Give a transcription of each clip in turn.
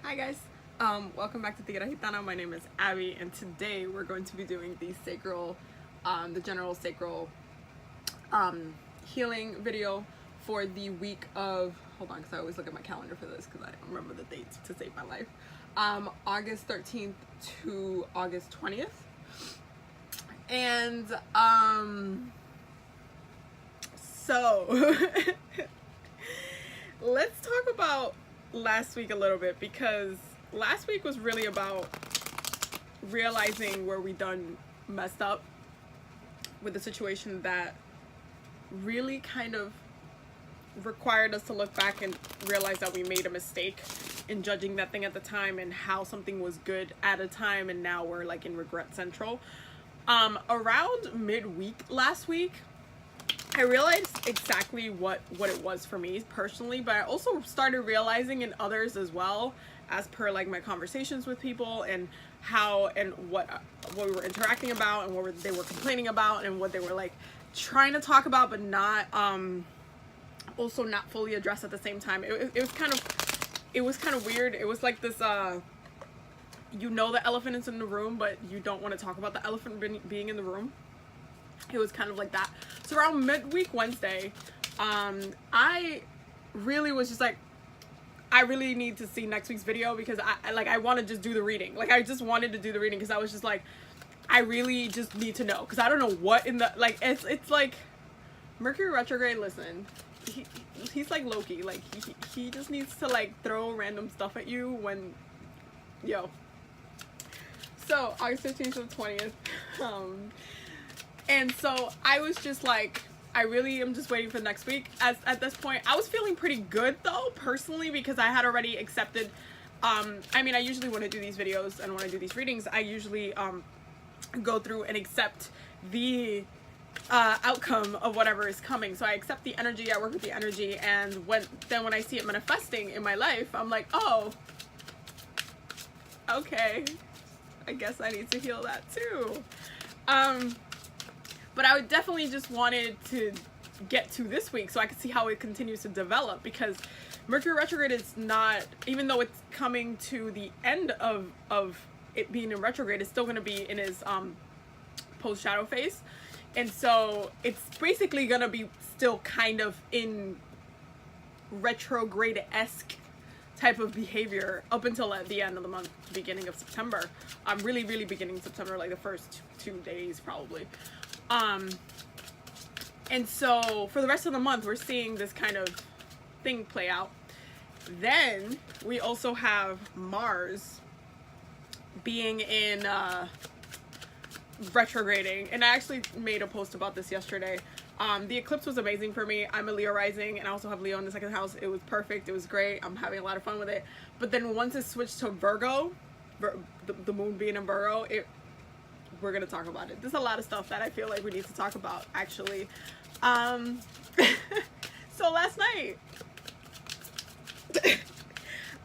Hi guys, welcome back to Tigre Gitana. My name is Abby, and today we're going to be doing the sacral, the general sacral healing video for the week of, hold on because I always look at my calendar for this because I don't remember the dates to save my life, August 13th to August 20th. And so let's talk about last week a little bit, because last week was really about realizing where we done messed up with a situation that really kind of required us to look back and realize that we made a mistake in judging that thing at the time and how something was good at a time, and now we're like in regret central. Around midweek last week, I realized exactly what it was for me personally, but I also started realizing in others as well, as per like my conversations with people and how and what we were interacting about and what they were complaining about and what they were like trying to talk about, but not also not fully addressed at the same time. It was kind of weird. It was like this you know the elephant is in the room, but you don't want to talk about the elephant being in the room. It was kind of like that. So around midweek Wednesday, I really was just like, I really need to see next week's video, because I want to just do the reading. Like, I just wanted to do the reading because I was just like, I really just need to know, because I don't know what in the, like, it's like Mercury retrograde. Listen, he's like Loki. Like, he just needs to like throw random stuff at you when, yo. So August 15th to the 20th, and so I was just like, I really am just waiting for next week. At this point, I was feeling pretty good though, personally, because I had already accepted, I mean, I usually when I do these videos and when I do these readings, I usually go through and accept the outcome of whatever is coming. So I accept the energy, I work with the energy, and when I see it manifesting in my life, I'm like, oh, okay, I guess I need to heal that too. But I would definitely just wanted to get to this week so I could see how it continues to develop, because Mercury retrograde is not, even though it's coming to the end of it being in retrograde, it's still going to be in his post shadow phase. And so it's basically going to be still kind of in retrograde-esque type of behavior up until at the end of the month, beginning of September. Really beginning September, like the first 2 days probably. And so for the rest of the month, we're seeing this kind of thing play out. Then we also have Mars being in retrograding, and I actually made a post about this yesterday. The eclipse was amazing for me. I'm a Leo rising, and I also have Leo in the second house. It was perfect. It was great. I'm having a lot of fun with it. But then once it switched to Virgo, the moon being in Virgo, we're gonna talk about it. There's a lot of stuff that I feel like we need to talk about, actually. So last night,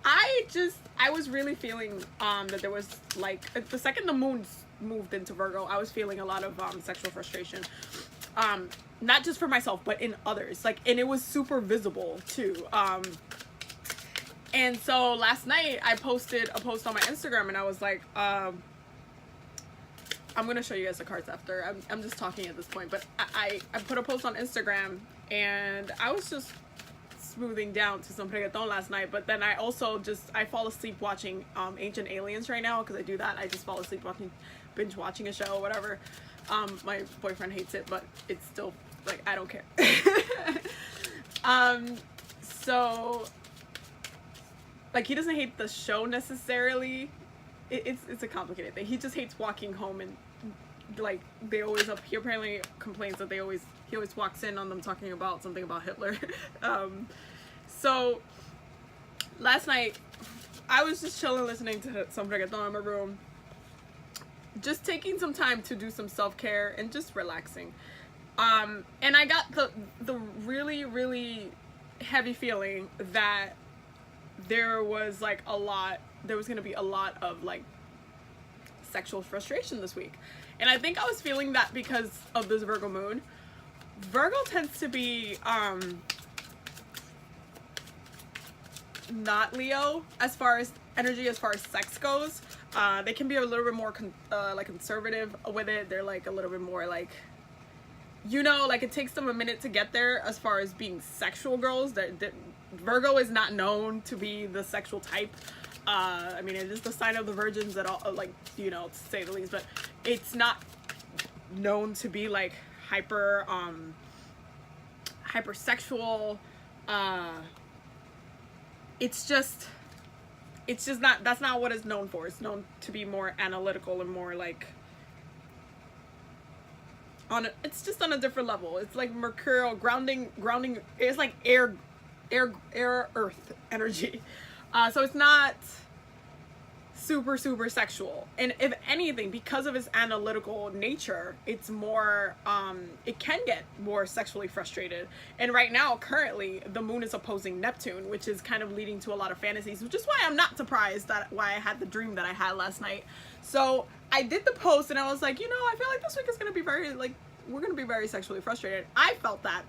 I was really feeling that there was like, the second the moon moved into Virgo, I was feeling a lot of sexual frustration. Not just for myself, but in others. Like, and it was super visible too. And so last night I posted a post on my Instagram, and I was like, I'm gonna show you guys the cards after. I'm just talking at this point, but I put a post on Instagram, and I was just smoothing down to some reggaeton last night. But then I also I fall asleep watching Ancient Aliens right now, because I do that. I just fall asleep binge watching a show or whatever. My boyfriend hates it, but it's still like, I don't care. So like, he doesn't hate the show necessarily. It's a complicated thing. He just hates walking home, and like, they always he apparently complains that he always walks in on them talking about something about Hitler. So last night I was just chilling, listening to some reggaeton in my room, just taking some time to do some self-care and just relaxing. And I got the really heavy feeling that there was gonna be a lot of like sexual frustration this week. And I think I was feeling that because of this Virgo moon. Virgo tends to be not Leo as far as energy, as far as sex goes. They can be a little bit more like conservative with it. They're like a little bit more like, you know, like it takes them a minute to get there as far as being sexual girls. Virgo is not known to be the sexual type. I mean, it is the sign of the virgins that all, like, you know, to say the least, but it's not known to be like hypersexual. It's just not, that's not what it's known for. It's known to be more analytical and more like it's just on a different level. It's like mercurial grounding. It's like air earth energy. So it's not super sexual, and if anything, because of its analytical nature, it's more it can get more sexually frustrated. And right now, currently, the moon is opposing Neptune, which is kind of leading to a lot of fantasies, which is why I'm not surprised that why I had the dream that I had last night. So I did the post and I was like, you know, I feel like this week is gonna be very, like, we're gonna be very sexually frustrated. I felt that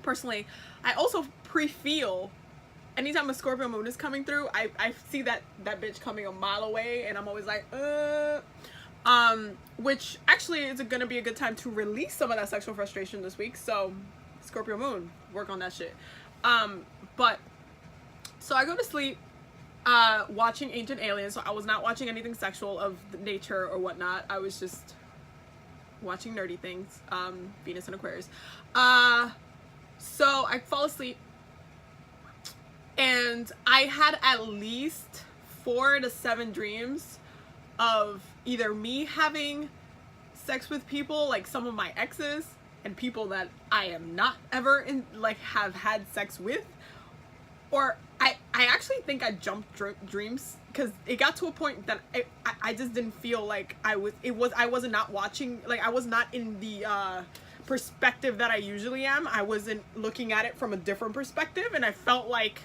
personally. I also pre-feel anytime a Scorpio moon is coming through, I see that bitch coming a mile away, and I'm always like, which actually is gonna be a good time to release some of that sexual frustration this week. So Scorpio moon, work on that shit. But so I go to sleep watching Ancient Aliens. So I was not watching anything sexual of nature or whatnot. I was just watching nerdy things, Venus and Aquarius. So I fall asleep, and I had at least 4 to 7 dreams of either me having sex with people, like some of my exes, and people that I am not ever in, like, have had sex with, or I actually think I jumped dreams, because it got to a point that I just didn't feel like I was not watching, like I was not in the perspective that I usually am. I wasn't looking at it from a different perspective, and I felt like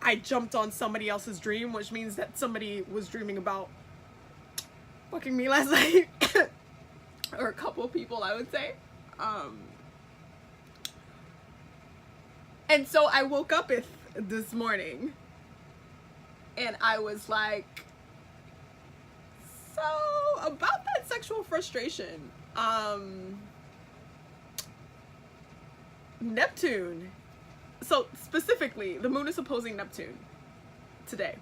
I jumped on somebody else's dream, which means that somebody was dreaming about fucking me last night. Or a couple of people, I would say. And so I woke up this morning, and I was like, so about that sexual frustration, Neptune. So specifically, the moon is opposing Neptune today,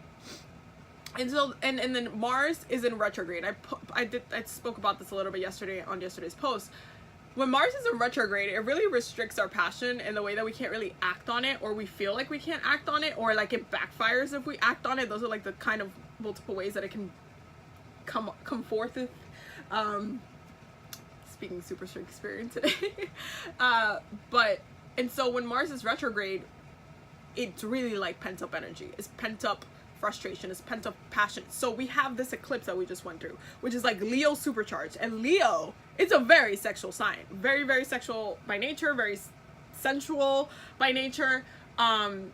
and so and then Mars is in retrograde. I spoke about this a little bit yesterday on yesterday's post. When Mars is in retrograde, it really restricts our passion in the way that we can't really act on it, or we feel like we can't act on it, or like it backfires if we act on it. Those are like the kind of multiple ways that it can come forth with. Speaking super strict experience today. And so when Mars is retrograde, it's really like pent up energy. It's pent up frustration. It's pent up passion. So we have this eclipse that we just went through, which is like Leo supercharged. And Leo, it's a very sexual sign. Very sexual by nature, very sensual by nature. And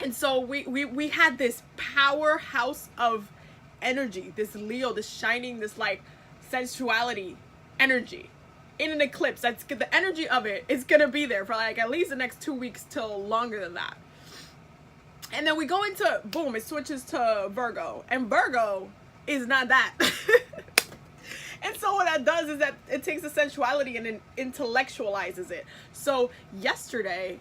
so we had this powerhouse of energy, this Leo, this shining, this like sensuality energy in an eclipse. That's the energy of it is gonna be there for like at least the next 2 weeks till longer than that. And then we go into, boom, it switches to Virgo, and Virgo is not that. And so what that does is that it takes the sensuality and then intellectualizes it. So yesterday,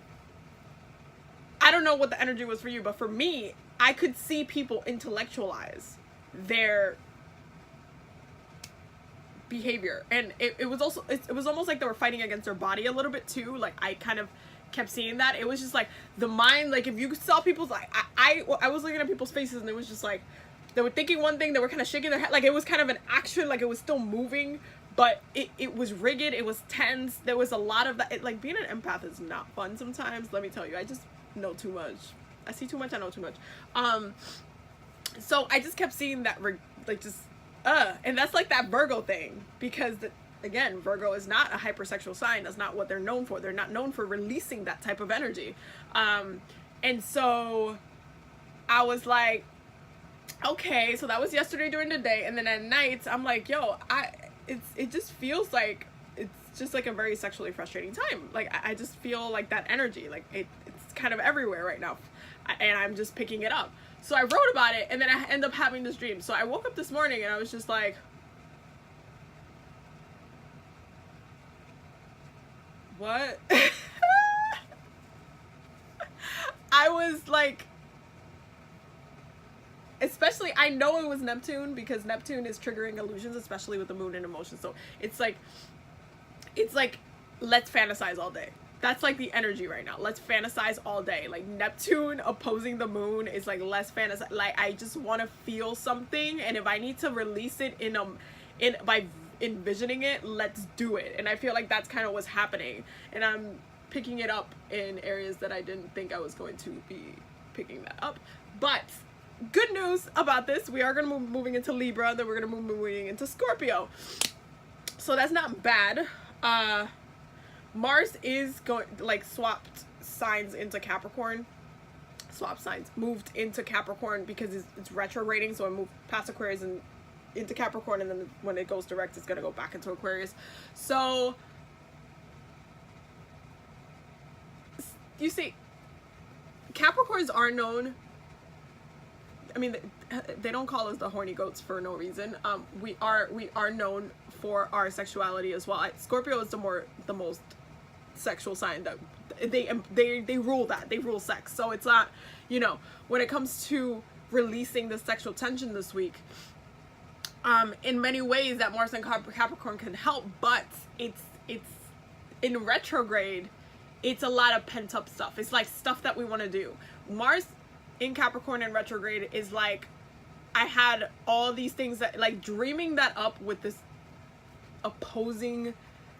I don't know what the energy was for you, but for me, I could see people intellectualize their behavior, and it was almost like they were fighting against their body a little bit too. Like I kind of kept seeing that. It was just like the mind, like if you saw people's, like I was looking at people's faces, and it was just like they were thinking one thing, they were kind of shaking their head, like it was kind of an action, like it was still moving, but it was rigid, it was tense. There was a lot of that. Like being an empath is not fun sometimes, let me tell you. I just know too much. I see too much, I know too much. So I just kept seeing that, like just and that's like that Virgo thing, because again, Virgo is not a hypersexual sign. That's not what they're known for. They're not known for releasing that type of energy. And so I was like, okay, so that was yesterday during the day, and then at night I'm like, yo, it just feels like it's just like a very sexually frustrating time. Like I just feel like that energy, like it's kind of everywhere right now. and I'm just picking it up. So I wrote about it, and then I end up having this dream. So I woke up this morning and I was just like, what? I was like, especially, I know it was Neptune because Neptune is triggering illusions, especially with the moon and emotions. So it's like, let's fantasize all day. That's like the energy right now. Let's fantasize all day. Like Neptune opposing the moon is like, let's fantasize. Like, I just want to feel something, and if I need to release it by envisioning it, let's do it. And I feel like that's kind of what's happening, and I'm picking it up in areas that I didn't think I was going to be picking that up. But good news about this, we are going to moving into Libra, then we're going to moving into Scorpio, so that's not bad. Mars is going, like, swapped signs into Capricorn. Moved into Capricorn because it's retrograding, so it moved past Aquarius and into Capricorn, and then when it goes direct, it's gonna go back into Aquarius. So you see, Capricorns are known, I mean, they don't call us the horny goats for no reason. We are known for our sexuality as well. Scorpio is the most sexual sign that they rule that. They rule sex. So it's not, you know, when it comes to releasing the sexual tension this week, in many ways that Mars and Capricorn can help, but it's in retrograde, it's a lot of pent up stuff. It's like stuff that we want to do. Mars in Capricorn and retrograde is like, I had all these things that, like, dreaming that up with this opposing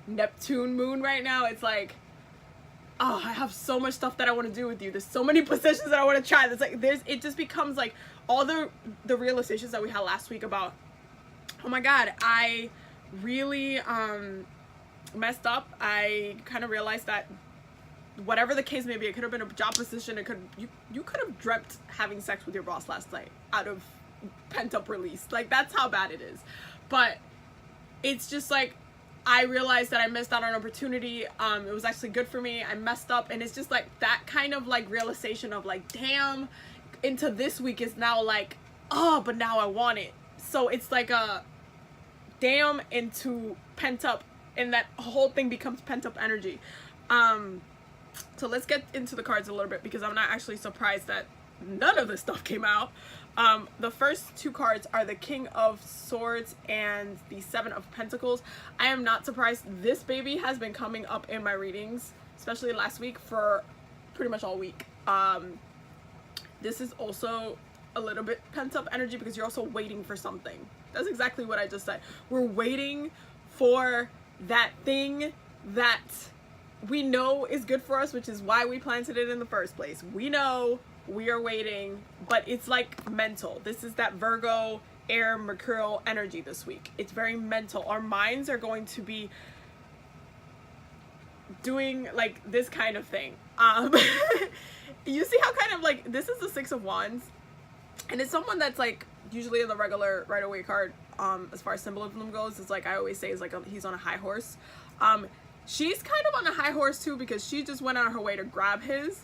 Neptune moon right now. It's like, oh, I have so much stuff that I want to do with you. There's so many positions that I want to try. It's like, it just becomes like all the realizations that we had last week about, oh my God, I really messed up. I kind of realized that whatever the case may be, it could have been a job position. You could have dreamt having sex with your boss last night out of pent up release. Like, that's how bad it is. But it's just like, I realized that I missed out on an opportunity. It was actually good for me. I messed up, and it's just like that kind of like realization of like, damn, into this week is now like, oh, but now I want it. So it's like a damn into pent up, and that whole thing becomes pent up energy. So let's get into the cards a little bit, because I'm not actually surprised that none of this stuff came out. The first two cards are the King of Swords and the Seven of Pentacles. I am not surprised. This baby has been coming up in my readings, especially last week, for pretty much all week. This is also a little bit pent up energy because you're also waiting for something. That's exactly what I just said. We're waiting for that thing that we know is good for us, which is why we planted it in the first place. We know, we are waiting, but it's like mental. This is that Virgo, air, mercurial energy this week. It's very mental. Our minds are going to be doing like this kind of thing. You see how kind of like, this is the Six of Wands, and it's someone that's like usually in the regular right away card, as far as symbolism goes. It's like I always say, is like he's on a high horse. She's kind of on a high horse too, because she just went on her way to grab his.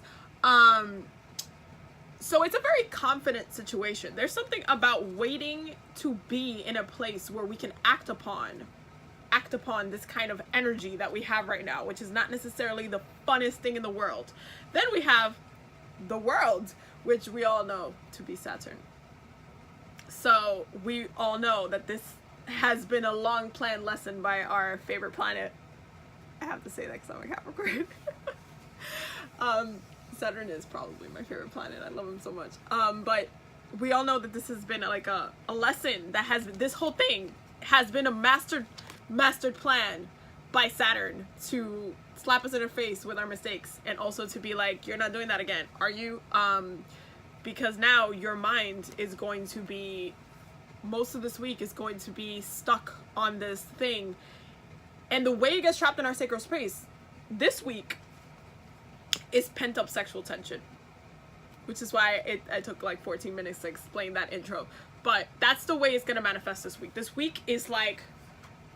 So it's a very confident situation. There's something about waiting to be in a place where we can act upon this kind of energy that we have right now, which is not necessarily the funnest thing in the world. Then we have the World, which we all know to be Saturn. So we all know that this has been a long planned lesson by our favorite planet. I have to say that because I'm a Capricorn. Saturn is probably my favorite planet. I love him so much. But we all know that this has been like a lesson that has been, this whole thing has been a mastered plan by Saturn to slap us in the face with our mistakes, and also to be like, you're not doing that again, are you? Because now your mind is going to be, most of this week is going to be stuck on this thing. And the way it gets trapped in our sacral space this week is pent up sexual tension, which is why I took like 14 minutes to explain that intro. But that's the way it's going to manifest this week. This week is like,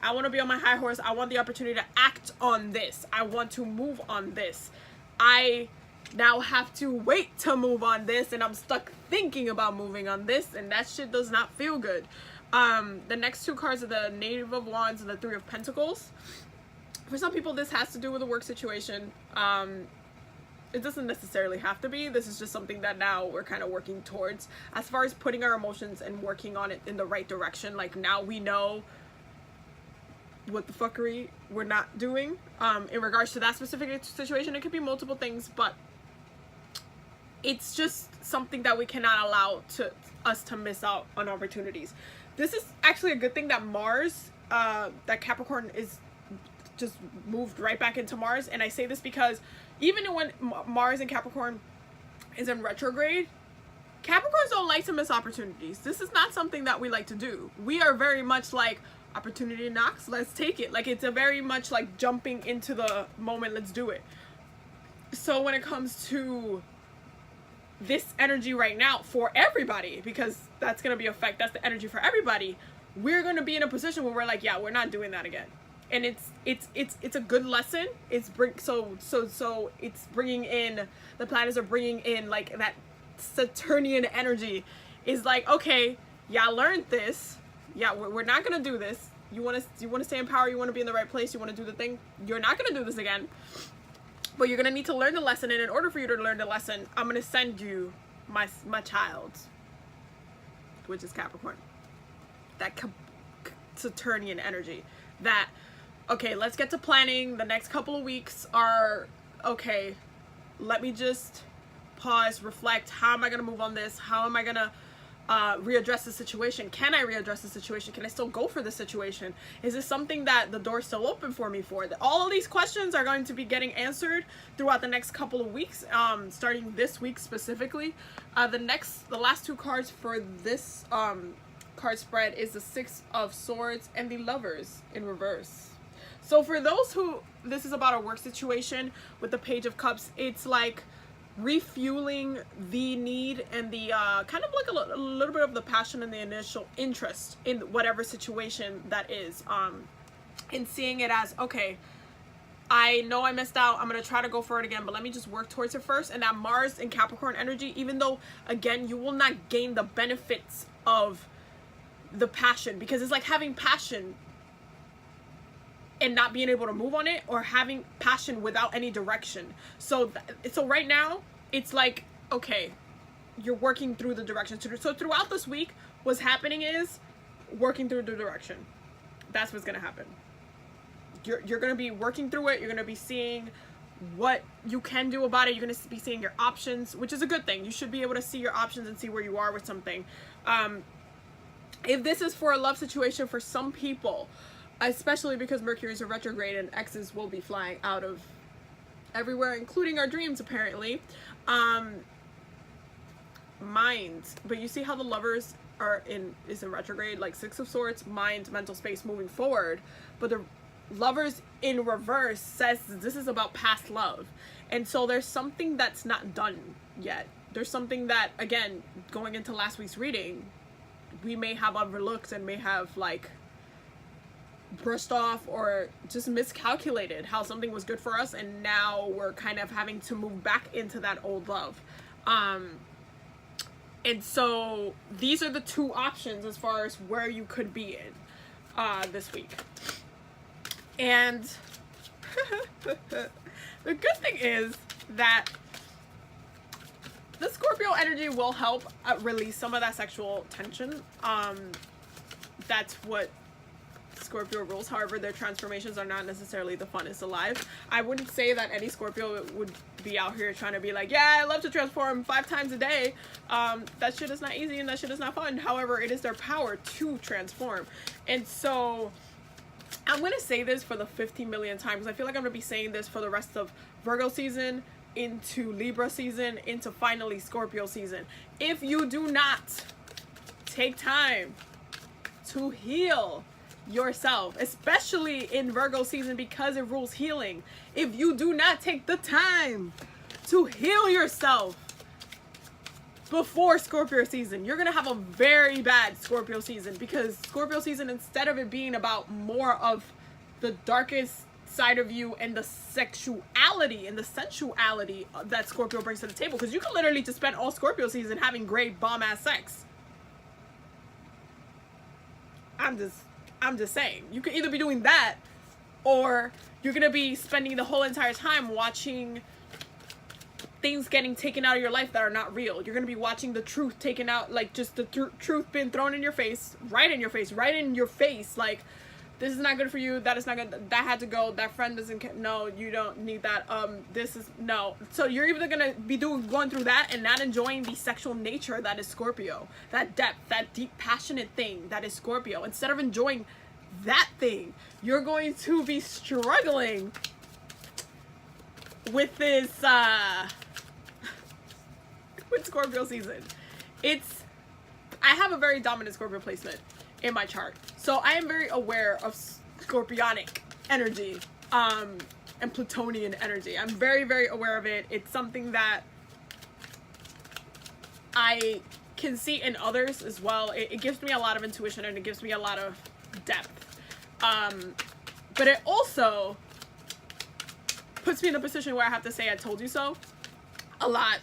I want to be on my high horse. I want the opportunity to act on this. I want to move on this. I now have to wait to move on this, and I'm stuck thinking about moving on this, and that shit does not feel good. The next two cards are the Knave of Wands and the Three of Pentacles. For some people, this has to do with a work situation. It doesn't necessarily have to be. This is just something that now we're kind of working towards as far as putting our emotions and working on it in the right direction. Like, now we know what the fuckery we're not doing in regards to that specific situation. It could be multiple things, but it's just something that we cannot allow us to miss out on opportunities. This is actually a good thing that Mars, that Capricorn is just moved right back into Mars. And I say this because even when Mars and Capricorn is in retrograde, Capricorns don't like to miss opportunities. This is not something that we like to do. We are very much like, opportunity knocks, let's take it. Like, it's a very much like jumping into the moment, let's do it. So when it comes to this energy right now for everybody, because that's going to be that's the energy for everybody, we're going to be in a position where we're like, yeah, we're not doing that again. And it's a good lesson. It's it's bringing in, the planets are bringing in like that Saturnian energy is like, okay, yeah, I learned this. Yeah, we're not gonna do this. You want to stay in power. You want to be in the right place. You want to do the thing. You're not gonna do this again. But you're gonna need to learn the lesson. And in order for you to learn the lesson, I'm gonna send you my child, which is Capricorn. That Saturnian energy. That, okay, let's get to planning. The next couple of weeks are, okay, let me just pause, reflect. How am I gonna move on this? How am I gonna readdress the situation? Can I readdress the situation? Can I still go for the situation? Is this something that the door's still open for me for? All of these questions are going to be getting answered throughout the next couple of weeks, starting this week specifically. The last two cards for this card spread is the Six of Swords and the Lovers in reverse. So for those who, this is about a work situation with the Page of Cups, it's like refueling the need and the kind of like a little bit of the passion and the initial interest in whatever situation that is, and seeing it as, okay, I know I missed out, I'm gonna try to go for it again, but let me just work towards it first. And that Mars and Capricorn energy, even though again you will not gain the benefits of the passion, because it's like having passion and not being able to move on it, or having passion without any direction. So right now it's like, okay, you're working through the direction. So throughout this week, what's happening is working through the direction. That's what's gonna happen. You're gonna be working through it. You're gonna be seeing what you can do about it. You're gonna be seeing your options, which is a good thing. You should be able to see your options and see where you are with something. If this is for a love situation for some people, especially because Mercury is a retrograde and exes will be flying out of everywhere, including our dreams apparently, mind. But you see how the Lovers is in retrograde, like Six of Swords, mind, mental space, moving forward. But the Lovers in reverse says this is about past love, and so there's something that's not done yet. There's something that, again, going into last week's reading, we may have overlooked and may have like brushed off or just miscalculated how something was good for us, and now we're kind of having to move back into that old love. And so these are the two options as far as where you could be in this week. And the good thing is that the Scorpio energy will help release some of that sexual tension. That's what Scorpio rules. However, their transformations are not necessarily the funnest alive. I wouldn't say that any Scorpio would be out here trying to be like, yeah, I love to transform 5 times a day. That shit is not easy and that shit is not fun. However, it is their power to transform. And so I'm going to say this for the 50 million times. I feel like I'm going to be saying this for the rest of Virgo season, into Libra season, into finally Scorpio season. If you do not take time to heal yourself, especially in Virgo season because it rules healing, if you do not take the time to heal yourself before Scorpio season, you're gonna have a very bad Scorpio season, because Scorpio season, instead of it being about more of the darkest side of you and the sexuality and the sensuality that Scorpio brings to the table. Because you can literally just spend all Scorpio season having great bomb-ass sex. I'm just saying. You could either be doing that, or you're going to be spending the whole entire time watching things getting taken out of your life that are not real. You're going to be watching the truth taken out, like just the truth being thrown in your face, right in your face, like, this is not good for you, that is not good, that had to go, that friend doesn't, no, you don't need that, this is, no. So you're either going to be going through that and not enjoying the sexual nature that is Scorpio, that depth, that deep passionate thing that is Scorpio. Instead of enjoying that thing, you're going to be struggling with this, with Scorpio season. I have a very dominant Scorpio placement in my chart, so I am very aware of Scorpionic energy, and Plutonian energy. I'm very, very aware of it. It's something that I can see in others as well. It gives me a lot of intuition, and it gives me a lot of depth, but it also puts me in a position where I have to say I told you so a lot.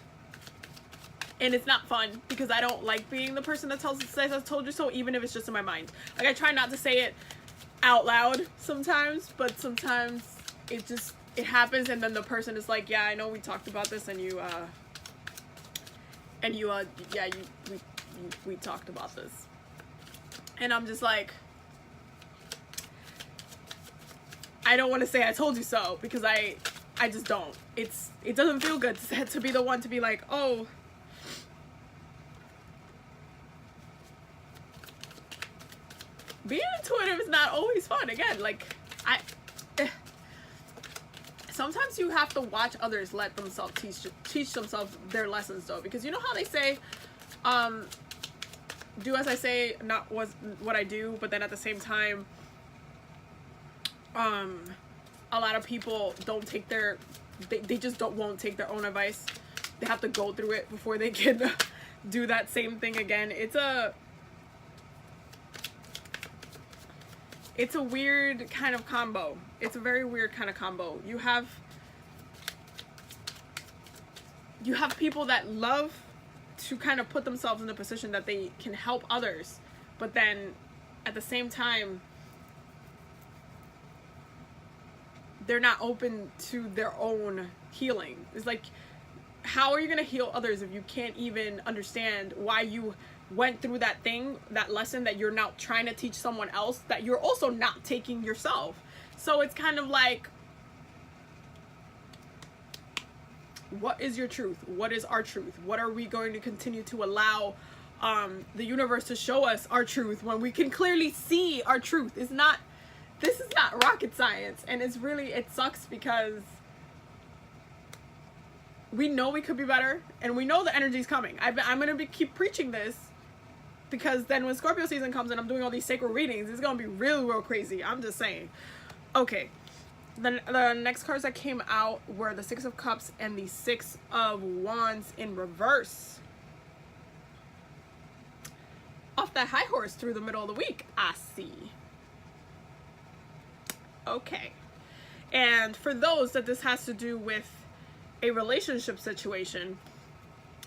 And it's not fun, because I don't like being the person that says I told you so, even if it's just in my mind. Like, I try not to say it out loud sometimes, but sometimes it happens, and then the person is like, yeah, I know we talked about this, and we talked about this. And I'm just like, I don't want to say I told you so, because I just don't. It doesn't feel good to be the one to be like, oh, being intuitive is not always fun. Again, like, sometimes you have to watch others let themselves teach themselves their lessons, though, because you know how they say, do as I say, not what I do, but then at the same time, a lot of people don't take they just won't take their own advice. They have to go through it before they can do that same thing again. It's a weird kind of combo. It's a very weird kind of combo. You have people that love to kind of put themselves in a position that they can help others, but then at the same time, they're not open to their own healing. It's like, how are you going to heal others if you can't even understand why you went through that thing, that lesson that you're now trying to teach someone else, that you're also not taking yourself? So it's kind of like, what is your truth? What is our truth? What are we going to continue to allow the universe to show us our truth when we can clearly see our truth? This is not rocket science, and it sucks, because we know we could be better, and we know the energy's coming. I'm gonna keep preaching this, because then when Scorpio season comes and I'm doing all these sacral readings, it's gonna be real crazy. I'm just saying. Okay, the next cards that came out were the Six of Cups and the Six of Wands in reverse. Off that high horse through the middle of the week, I see. Okay, and for those that this has to do with a relationship situation,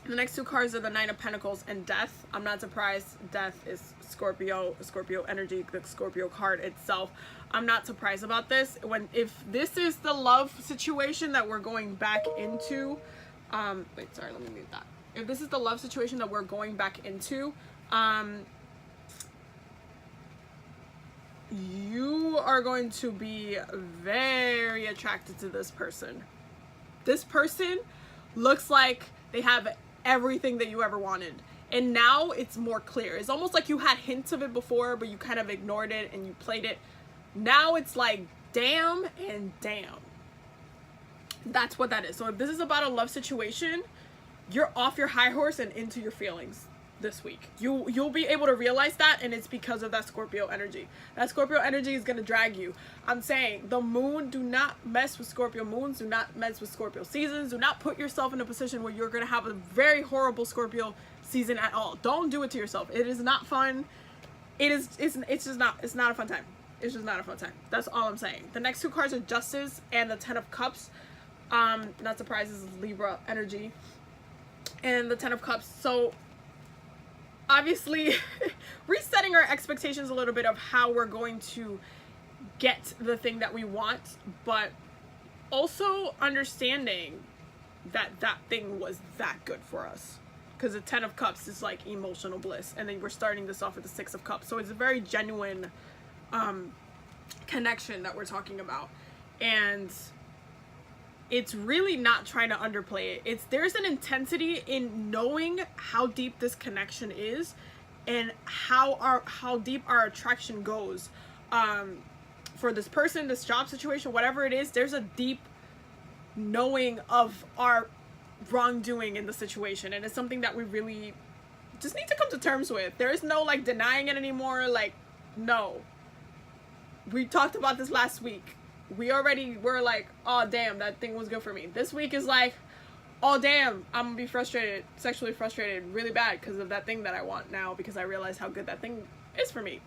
the next two cards are the Nine of Pentacles and Death. I'm not surprised. Death is Scorpio energy, the Scorpio card itself. I'm not surprised about this. If this is the love situation that we're going back into, wait, sorry, let me mute that. If this is the love situation that we're going back into, you are going to be very attracted to this person. This person looks like they have everything that you ever wanted, and now it's more clear. It's almost like you had hints of it before, but you kind of ignored it and you played it. Now it's like, damn and damn. That's what that is. So if this is about a love situation, you're off your high horse and into your feelings this week. You'll be able to realize that, and it's because of that Scorpio energy. That Scorpio energy is going to drag you. I'm saying the moon, do not mess with Scorpio moons, do not mess with Scorpio seasons, do not put yourself in a position where you're going to have a very horrible Scorpio season at all. Don't do it to yourself. It is not fun. It's just not, it's not a fun time. It's just not a fun time. That's all I'm saying. The next two cards are Justice and the Ten of Cups. Not surprised, this is Libra energy. And the Ten of Cups. So obviously resetting our expectations a little bit of how we're going to get the thing that we want, but also understanding that that thing was that good for us. Because the Ten of Cups is like emotional bliss, and then we're starting this off with the Six of Cups. So it's a very genuine connection that we're talking about, and it's really not trying to underplay it. There's an intensity in knowing how deep this connection is, and how deep our attraction goes for this person, this job situation, whatever it is. There's a deep knowing of our wrongdoing in the situation, and it's something that we really just need to come to terms with. There is no like denying it anymore. Like, no, we talked about this last week. We already were like, oh damn, that thing was good for me. This week is like, oh damn, I'm gonna be frustrated, sexually frustrated really bad because of that thing that I want now, because I realize how good that thing is for me.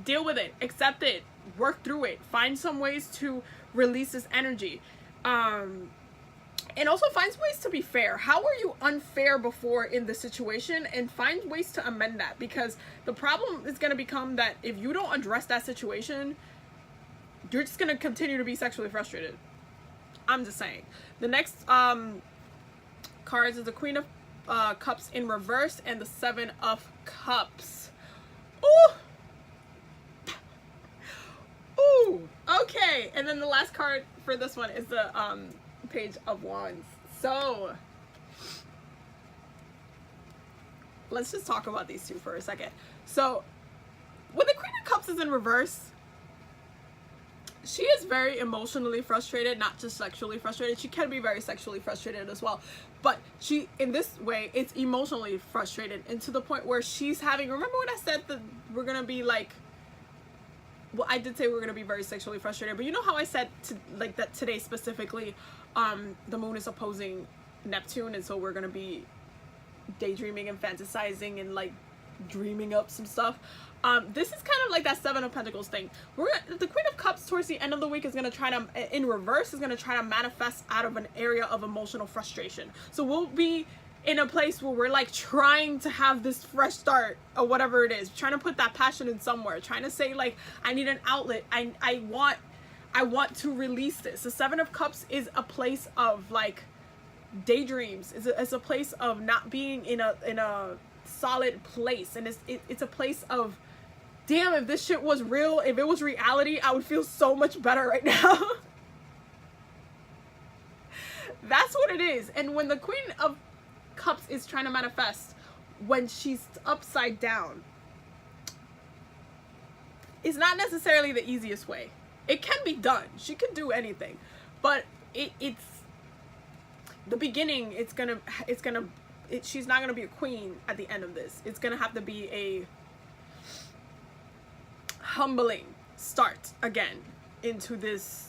Deal with it, accept it, work through it, find some ways to release this energy, and also find ways to be fair. How were you unfair before in the situation, and find ways to amend that, because the problem is going to become that if you don't address that situation, you're just going to continue to be sexually frustrated. I'm just saying. The next cards is the Queen of Cups in reverse and the Seven of Cups. Ooh! Ooh! Okay, and then the last card for this one is the Page of Wands. So let's just talk about these two for a second. So when the Queen of Cups is in reverse, she is very emotionally frustrated, not just sexually frustrated. She can be very sexually frustrated as well, but she, in this way, it's emotionally frustrated, and to the point where she's having, remember when I said that we're gonna be like, well, I did say we were gonna be very sexually frustrated, but you know how I said like that today specifically, the moon is opposing Neptune, and so we're gonna be daydreaming and fantasizing and like dreaming up some stuff. This is kind of like that Seven of Pentacles thing. The Queen of Cups towards the end of the week is gonna try to, in reverse, is gonna try to manifest out of an area of emotional frustration. So we'll be in a place where we're like trying to have this fresh start or whatever it is, trying to put that passion in somewhere, trying to say like, I need an outlet, I want to release this. The Seven of Cups is a place of like daydreams. It's a place of not being in a solid place, and it's a place of, damn, if this shit was real, if it was reality, I would feel so much better right now. That's what it is. And when the Queen of Cups is trying to manifest, when she's upside down, it's not necessarily the easiest way. It can be done. She can do anything, but it's the beginning. She's not gonna be a queen at the end of this. It's gonna have to be a humbling start again into this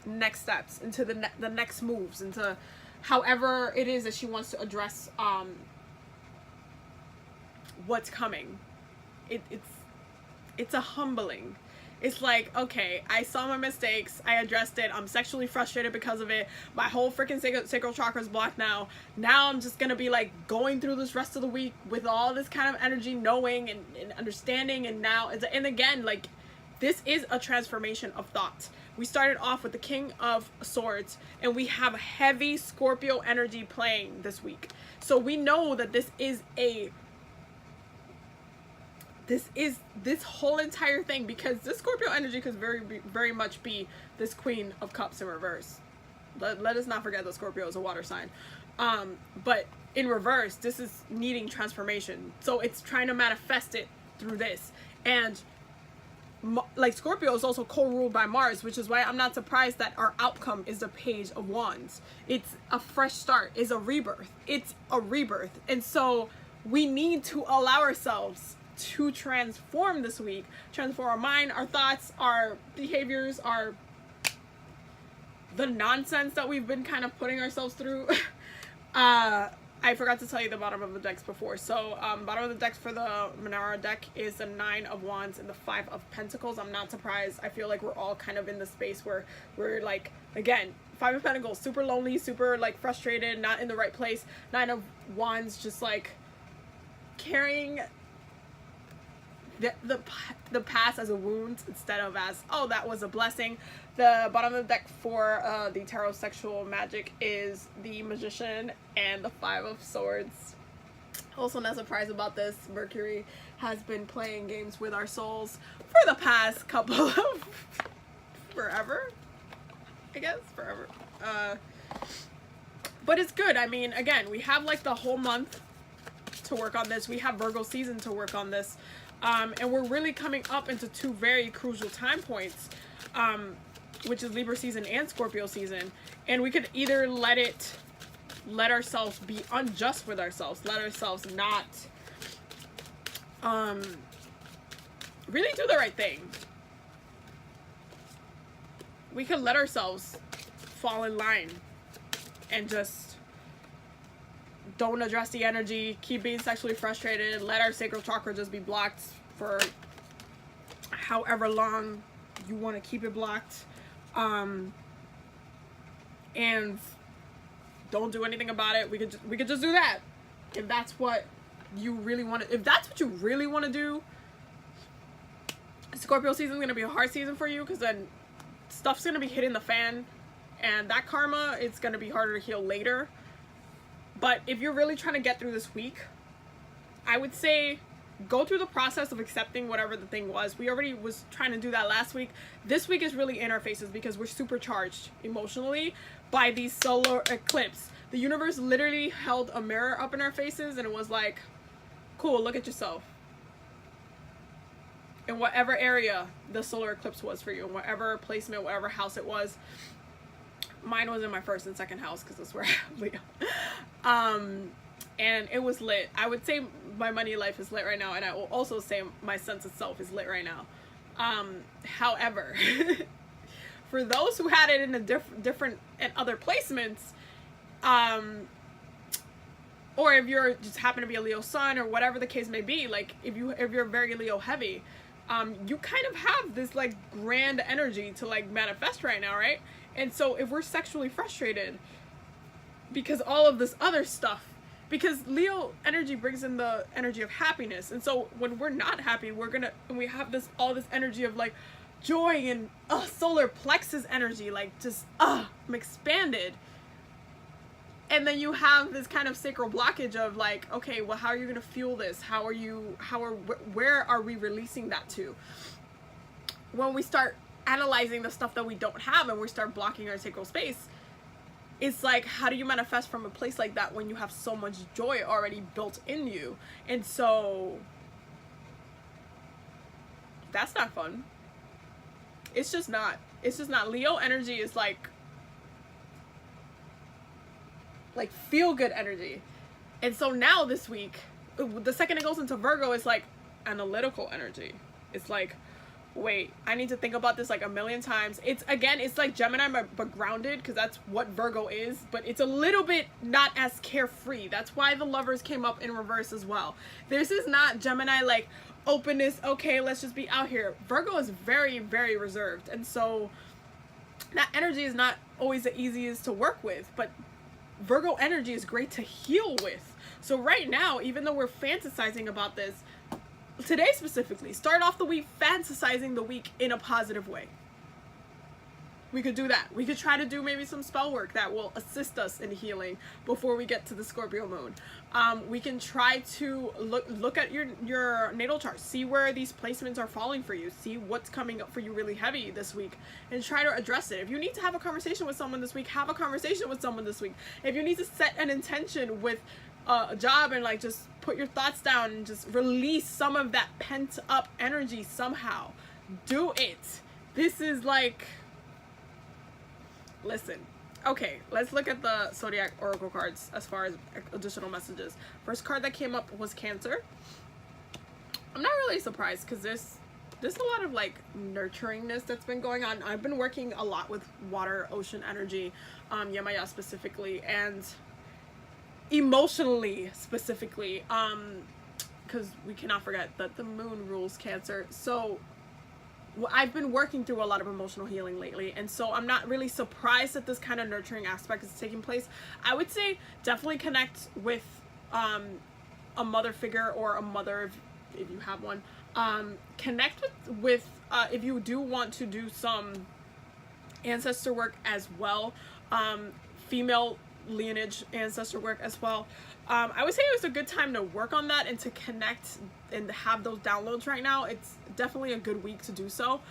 next steps, into the next moves, into however it is that she wants to address what's coming. It's a humbling. It's like, okay, I saw my mistakes, I addressed it, I'm sexually frustrated because of it, my whole freaking sacral chakra is blocked now I'm just gonna be like going through this rest of the week with all this kind of energy, knowing and understanding, and again, like, this is a transformation of thought. We started off with the King of Swords, and we have heavy Scorpio energy playing this week, so we know that this whole entire thing, because this Scorpio energy could very much be this Queen of Cups in reverse. Let us not forget that Scorpio is a water sign. But in reverse, this is needing transformation. So it's trying to manifest it through this. And like, Scorpio is also co-ruled by Mars, which is why I'm not surprised that our outcome is the Page of Wands. It's a fresh start. It's a rebirth. And so we need to allow ourselves to transform this week, transform our mind, our thoughts, our behaviors, the nonsense that we've been kind of putting ourselves through. I I forgot to tell you the bottom of the decks before. So bottom of the decks for the Monera deck is the 9 of Wands and the 5 of Pentacles. I'm not surprised. I feel like we're all kind of in the space where we're like, again, 5 of Pentacles, super lonely, super like frustrated, not in the right place. 9 of Wands, just like carrying the past as a wound instead of as, oh, that was a blessing. The bottom of the deck for the tarot sexual magic is the Magician and the 5 of Swords. Also not surprised about this. Mercury has been playing games with our souls for the past couple of forever, I guess, forever. But it's good. I mean, again, we have like the whole month to work on this. We have Virgo season to work on this. And we're really coming up into 2 very crucial time points, which is Libra season and Scorpio season. And we could either let ourselves be unjust with ourselves, let ourselves not really do the right thing. We could let ourselves fall in line and just don't address the energy, keep being sexually frustrated, let our sacral chakra just be blocked for however long you want to keep it blocked, and don't do anything about it. We could just do that. If that's what you really want to, if that's what you really want to do, Scorpio season is going to be a hard season for you, because then stuff's going to be hitting the fan, and that karma, it's going to be harder to heal later. But if you're really trying to get through this week, I would say go through the process of accepting whatever the thing was. We already was trying to do that last week. This week is really in our faces because we're supercharged emotionally by these solar eclipse. The universe literally held a mirror up in our faces and it was like, cool, look at yourself. In whatever area the solar eclipse was for you, in whatever placement, whatever house it was. Mine was in my 1st and 2nd house because that's where I have Leo. And it was lit. I would say my money life is lit right now, and I will also say my sense of self is lit right now. However, for those who had it in a different and other placements, or if you're just happen to be a Leo sun or whatever the case may be, like if you're very Leo heavy, you kind of have this like grand energy to like manifest right now, right? And so if we're sexually frustrated because all of this other stuff, because Leo energy brings in the energy of happiness, and so when we're not happy, and we have all this energy of like joy and solar plexus energy, like just I'm expanded. And then you have this kind of sacral blockage of like, okay, well, how are you going to fuel this? Where are we releasing that to? When we start analyzing the stuff that we don't have and we start blocking our sacral space, it's like, how do you manifest from a place like that when you have so much joy already built in you? And so that's not fun. It's just not. Leo energy is like feel good energy. And so now this week, the second it goes into Virgo, it's like analytical energy. It's like, wait, I need to think about this like a million times. It's like Gemini but grounded, because that's what Virgo is, but it's a little bit not as carefree. That's why the Lovers came up in reverse as well. This is not Gemini like openness, okay, let's just be out here. Virgo is very, very reserved, and so that energy is not always the easiest to work with, but Virgo energy is great to heal with. So right now, even though we're fantasizing about this, today specifically, start off the week fantasizing the week in a positive way. We could do that. We could try to do maybe some spell work that will assist us in healing before we get to the Scorpio moon. We can try to look at your natal chart, see where these placements are falling for you, see what's coming up for you really heavy this week, and try to address it. If you need to have a conversation with someone this week, have a conversation with someone this week. If you need to set an intention with a job and like just put your thoughts down and just release some of that pent up energy somehow, do it. This is like, listen. Okay, let's look at the Zodiac Oracle cards as far as additional messages. First card that came up was Cancer. I'm not really surprised because there's a lot of like nurturingness that's been going on. I've been working a lot with water, ocean energy, Yemaya specifically, and emotionally specifically, because we cannot forget that the moon rules Cancer. So I've been working through a lot of emotional healing lately, and so I'm not really surprised that this kind of nurturing aspect is taking place. I would say definitely connect with a mother figure, or a mother if you have one. Connect with if you do want to do some ancestor work as well, female lineage ancestor work as well. I would say it was a good time to work on that and to connect and have those downloads right now. It's definitely a good week to do so,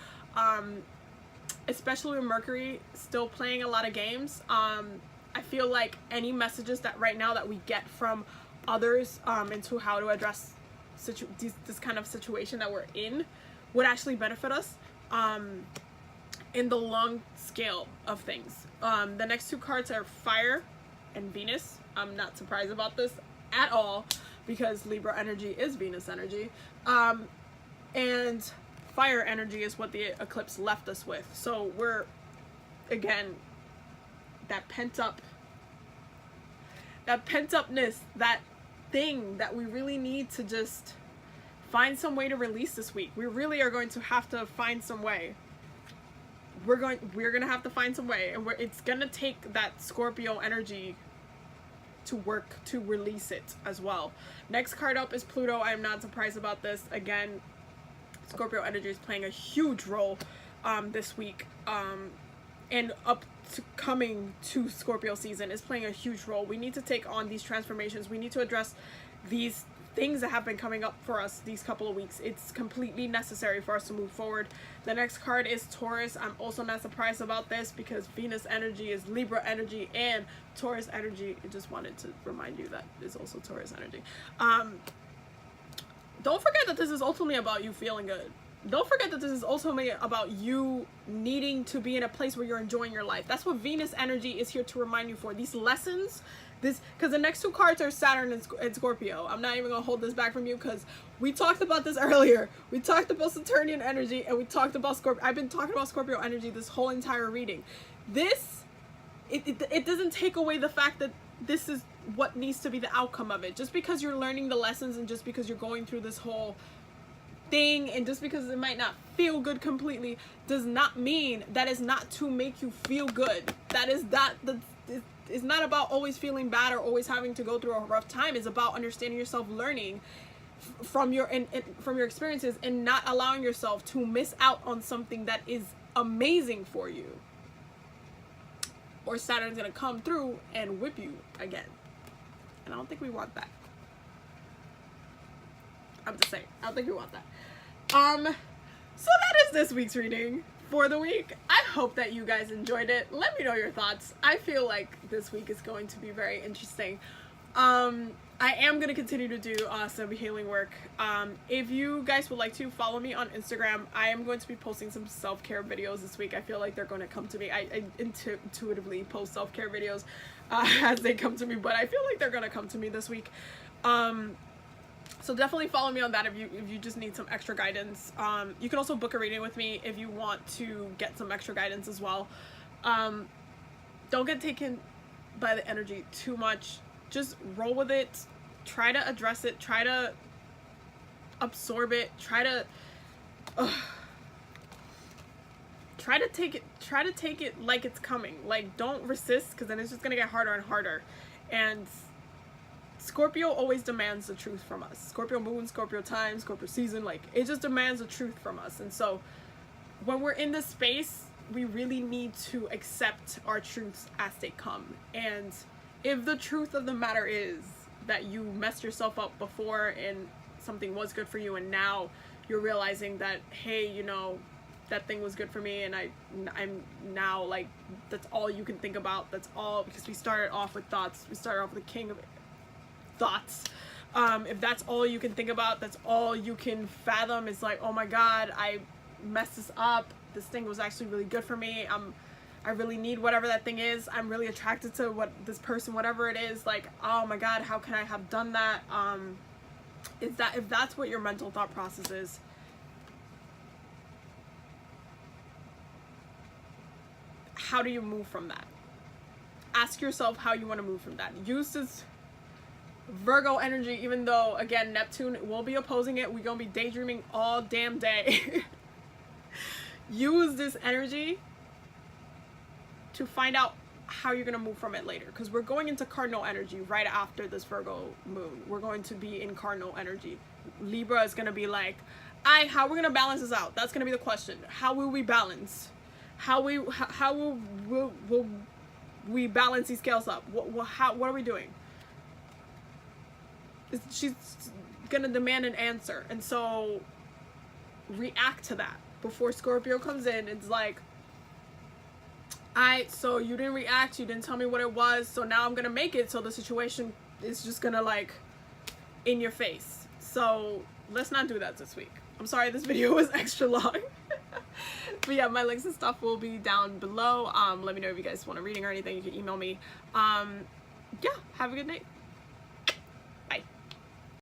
especially with Mercury still playing a lot of games. I feel like any messages that right now that we get from others into how to address this kind of situation that we're in would actually benefit us in the long scale of things. The next two cards are Fire and Venus. I'm not surprised about this at all, because Libra energy is Venus energy. And fire energy is what the eclipse left us with. So we're, again, that pent-upness, that thing that we really need to just find some way to release this week. We really are going to have to find some way. We're gonna have to find some way, and it's gonna take that Scorpio energy to work to release it as well. Next card up is Pluto. I'm not surprised about this. Again, Scorpio energy is playing a huge role this week, and up to coming to Scorpio season is playing a huge role. We need to take on these transformations. We need to address these things that have been coming up for us these couple of weeks. It's completely necessary for us to move forward. The next card is Taurus. I'm also not surprised about this, because Venus energy is Libra energy and Taurus energy. I just wanted to remind you that is also Taurus energy. Don't forget that this is ultimately about you feeling good. Don't forget that this is ultimately about you needing to be in a place where you're enjoying your life. That's what Venus energy is here to remind you for. These lessons, because the next two cards are Saturn and Scorpio. I'm not even going to hold this back from you, because we talked about this earlier. We talked about Saturnian energy, and we talked about Scorpio. I've been talking about Scorpio energy this whole entire reading. It doesn't take away the fact that this is what needs to be the outcome of it. Just because you're learning the lessons, and just because you're going through this whole thing, and just because it might not feel good completely, does not mean that it's not to make you feel good. It's not about always feeling bad or always having to go through a rough time. It's about understanding yourself, learning from your experiences, and not allowing yourself to miss out on something that is amazing for you. Or Saturn's gonna come through and whip you again. And I don't think we want that. I'm just saying, I don't think we want that. So that is this week's reading for the week. I hope that you guys enjoyed it. Let me know your thoughts. I feel like this week is going to be very interesting. I am going to continue to do some healing work. If you guys would like to follow me on Instagram, I am going to be posting some self-care videos this week. I feel like they're going to come to me. I intuitively post self-care videos as they come to me, but I feel like they're going to come to me this week. So definitely follow me on that if you just need some extra guidance. You can also book a reading with me if you want to get some extra guidance as well. Don't get taken by the energy too much. Just roll with it. Try to address it. Try to absorb it. Try to take it like it's coming. Like, don't resist, because then it's just gonna get harder and harder. And Scorpio always demands the truth from us. Scorpio moon, Scorpio time, Scorpio season, like, it just demands the truth from us. And so when we're in this space, we really need to accept our truths as they come. And if the truth of the matter is that you messed yourself up before and something was good for you, and now you're realizing that, hey, you know, that thing was good for me, and I'm now, like, that's all you can think about. That's all, because we started off with thoughts. We started off with the king of thoughts. If that's all you can think about, that's all you can fathom, is like, oh my god, I messed this up. This thing was actually really good for me. I really need whatever that thing is. I'm really attracted to this person, whatever it is. Like, oh my god, how can I have done that? If that's what your mental thought process is, how do you move from that? Ask yourself how you want to move from that. Use this Virgo energy, even though, again, Neptune will be opposing it. We're going to be daydreaming all damn day. Use this energy to find out how you're going to move from it later. Because we're going into cardinal energy right after this Virgo moon. We're going to be in cardinal energy. Libra is going to be like, how we're going to balance this out? That's going to be the question. How will we balance? How will we balance these scales up? What are we doing? She's gonna demand an answer, and so react to that before Scorpio comes in. It's like, so you didn't react, you didn't tell me what it was, so now I'm gonna make it so the situation is just gonna, like, in your face. So let's not do that this week. I'm sorry this video was extra long. But yeah, my links and stuff will be down below. Let me know if you guys want a reading or anything. You can email me. Yeah, have a good night.